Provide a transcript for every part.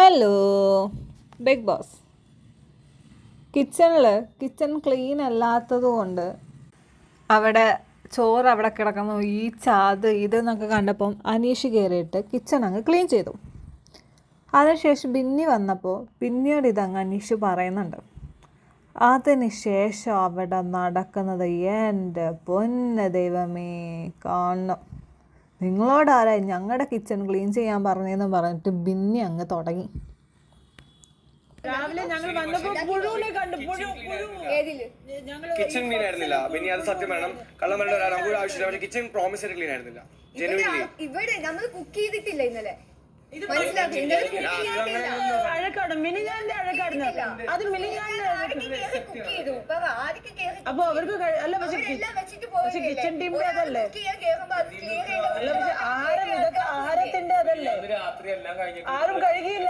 Hello Bigg Boss. Kitchen clean അല്ലാത്തത് കൊണ്ട് അവിടെ ചോറ് അവിടെ കിടക്കുന്നു, ഈ ചാത് ഇതെന്നൊക്കെ കണ്ടപ്പം അനീഷ് കയറിയിട്ട് കിച്ചൺ അങ്ങ് ക്ലീൻ ചെയ്തു. അതിനുശേഷം ബിന്നി വന്നപ്പോൾ പിന്നീട് ഇതങ്ങ് അനീഷ് പറയുന്നുണ്ട്. അതിന് ശേഷം അവിടെ നടക്കുന്നത് എൻ്റെ പൊന്ന ദൈവമേ കാണണം. നിങ്ങളോടാരായി ഞങ്ങളുടെ കിച്ചൺ ക്ലീൻ ചെയ്യാൻ പറഞ്ഞതെന്ന് പറഞ്ഞിട്ട് ബിന്നി അങ്ങ് തുടങ്ങി. രാവിലെ ഞങ്ങൾ വന്നപ്പോൾ കിച്ചൺ ക്ലീൻ ആയിരുന്നില്ല. പിന്നെ അത് സത്യം വേണം, കള്ളം വേണ്ട ആവശ്യമില്ല. പക്ഷേ കിച്ചൺ പ്രോമിസ് ക്ലീൻ ആയിരുന്നില്ല. ഇവിടെ നമ്മൾ കുക്ക് ചെയ്തിട്ടില്ല ഇന്നലെ. അപ്പൊ അവർക്ക് അല്ല, പക്ഷെ കിച്ചൺ ടീമിന്റെ അതല്ലേ, അല്ല പക്ഷെ ആഹാരം ഇതൊക്കെ ആഹാരത്തിന്റെ അതല്ലേ, ആരും കഴുകിയില്ല.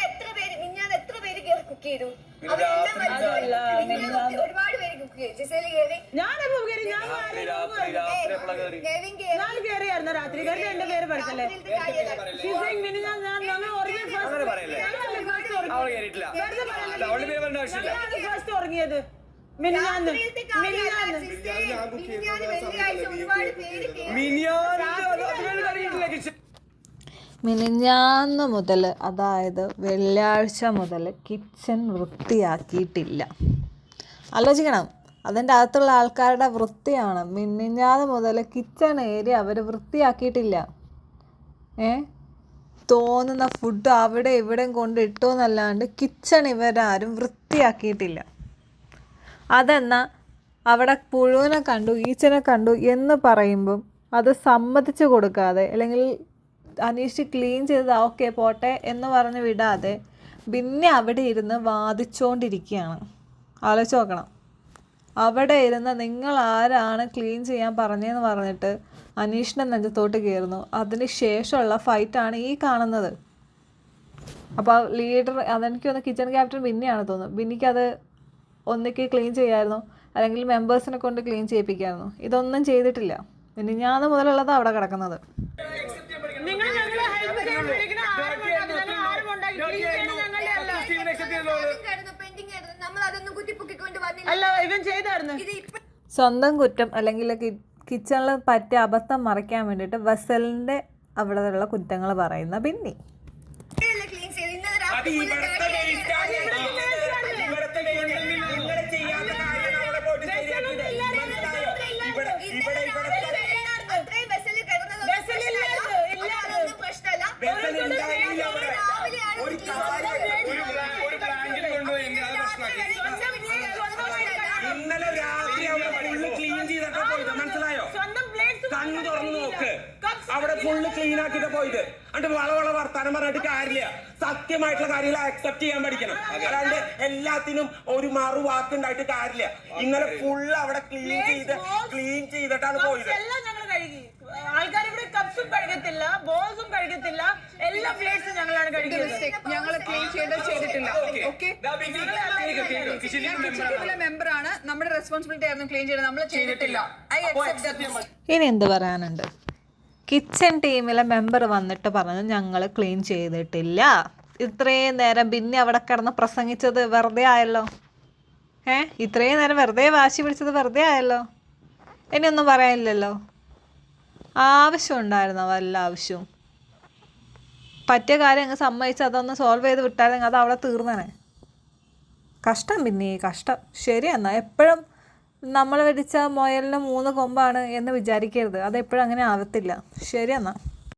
എത്ര പേര് കുക്ക് ചെയ്തു? ഒരുപാട് പേര് കുക്ക് ചെയ്തു. ഞാനെപ്പോ കയറി? ഞാൻ കയറിയായിരുന്നു രാത്രി. കയറി എന്റെ പേര് പഠിച്ചല്ലേ. ഫസ്റ്റ് ഉറങ്ങിയത് മിനിഞ്ഞാന്ന് മുതൽ, അതായത് വെള്ളിയാഴ്ച മുതൽ കിച്ചൺ വൃത്തിയാക്കിയിട്ടില്ല. ആലോചിക്കണം, അതിൻ്റെ അകത്തുള്ള ആൾക്കാരുടെ വൃത്തിയാണ്. മിനിഞ്ഞാന്ന് മുതൽ കിച്ചൺ ഏരിയ അവർ വൃത്തിയാക്കിയിട്ടില്ല. തോന്നുന്ന ഫുഡ് അവിടെ ഇവിടെയും കൊണ്ടിട്ടു എന്നല്ലാണ്ട് കിച്ചൺ ഇവരാരും വൃത്തിയാക്കിയിട്ടില്ല. അതെന്നാൽ അവിടെ പുഴുവിനെ കണ്ടു, ഈച്ചനെ കണ്ടു എന്ന് പറയുമ്പം അത് സമ്മതിച്ചു കൊടുക്കാതെ, അല്ലെങ്കിൽ അനീഷ് ക്ലീൻ ചെയ്ത് ഓക്കെ പോട്ടെ എന്ന് പറഞ്ഞ് വിടാതെ പിന്നെ അവിടെ ഇരുന്ന് വാദിച്ചുകൊണ്ടിരിക്കുകയാണ്. ആലോചിച്ച് നോക്കണം. അവിടെ ഇരുന്ന് നിങ്ങൾ ആരാണ് ക്ലീൻ ചെയ്യാൻ പറഞ്ഞതെന്ന് പറഞ്ഞിട്ട് അനീഷിൻ്റെ നെഞ്ചത്തോട്ട് കയറുന്നു. അതിന് ശേഷമുള്ള ഫൈറ്റാണ് ഈ കാണുന്നത്. അപ്പോൾ ലീഡർ, അതെനിക്കൊന്ന് കിച്ചൺ ക്യാപ്റ്റൻ ബിന്നിയാണ് തോന്നുന്നു. ബിന്നിക്കത് ഒന്നിക്ക് ക്ലീൻ ചെയ്യായിരുന്നു, അല്ലെങ്കിൽ മെമ്പേഴ്സിനെ കൊണ്ട് ക്ലീൻ ചെയ്യിപ്പിക്കായിരുന്നു. ഇതൊന്നും ചെയ്തിട്ടില്ല. പിന്നെ ഞാൻ മുതലുള്ളത് അവിടെ കിടക്കുന്നത്. സ്വന്തം കുറ്റം അല്ലെങ്കിൽ കിച്ചണിൽ പറ്റിയ അബദ്ധം മറയ്ക്കാൻ വേണ്ടിയിട്ട് വെസലിൻ്റെ അവിടെയുള്ള കുറ്റങ്ങൾ പറയുന്ന ബിന്നി. ഇന്നലെ രാത്രി അവിടെ ഫുള്ള് ക്ലീൻ ചെയ്തിട്ടാ പോയത്, മനസ്സിലായോ? കണ്ണു തുറന്നു നോക്ക്, അവിടെ ഫുള്ള് ക്ലീൻ ആക്കിട്ട് പോയത്. എന്നിട്ട് വളവള വർത്താനം പറഞ്ഞിട്ട് കാര്യമില്ല. സത്യമായിട്ടുള്ള കാര്യങ്ങൾ അക്സെപ്റ്റ് ചെയ്യാൻ പഠിക്കണം. അല്ലാണ്ട് എല്ലാത്തിനും ഒരു മറുവാക്കുണ്ടായിട്ട് കാര്യമില്ല. ഇന്നലെ ഫുള്ള് അവിടെ ക്ലീൻ ചെയ്തിട്ടാണ് പോയത്. ആൾക്കാർ ഇവിടെ കപ്സും കഴുകത്തില്ല, ബോൾസും കഴുകത്തില്ല, എല്ലാ പ്ലേറ്റ്സും ഞങ്ങളാണ് കഴിക്കുന്നത്. ഞങ്ങൾ ക്ലീൻ ചെയ്തിട്ടില്ല. മെമ്പറാണ്, നമ്മുടെ റെസ്പോൺസിബിലിറ്റി ആയിരുന്നു ക്ലീൻ ചെയ്തത്, നമ്മൾ ചെയ്തിട്ടില്ല. ഇനി എന്ത് പറയാനുണ്ട്? കിച്ചൺ ടീമിലെ മെമ്പർ വന്നിട്ട് പറഞ്ഞു ഞങ്ങൾ ക്ലീൻ ചെയ്തിട്ടില്ല. ഇത്രയും നേരം പിന്നെ അവിടെ കിടന്ന് പ്രസംഗിച്ചത് വെറുതെ ആയല്ലോ. ഇത്രയും നേരം വെറുതെ വാശി പിടിച്ചത് വെറുതെ ആയല്ലോ. ഇനിയൊന്നും പറയാനില്ലല്ലോ. ആവശ്യമുണ്ടായിരുന്നോ? വല്ല ആവശ്യവും? പറ്റിയ കാര്യം അങ്ങ് സമ്മതിച്ച് അതൊന്ന് സോൾവ് ചെയ്ത് വിട്ടാലെങ്കിൽ അത് അവിടെ തീർന്നേ. കഷ്ടം പിന്നെ, കഷ്ടം. ശരി, എന്നാൽ എപ്പോഴും നമ്മൾ വെടിച്ച മുയലിന് 3 കൊമ്പാണ് എന്ന് വിചാരിക്കരുത്. അതെപ്പോഴും അങ്ങനെ ആവത്തില്ല. ശരി എന്നാൽ.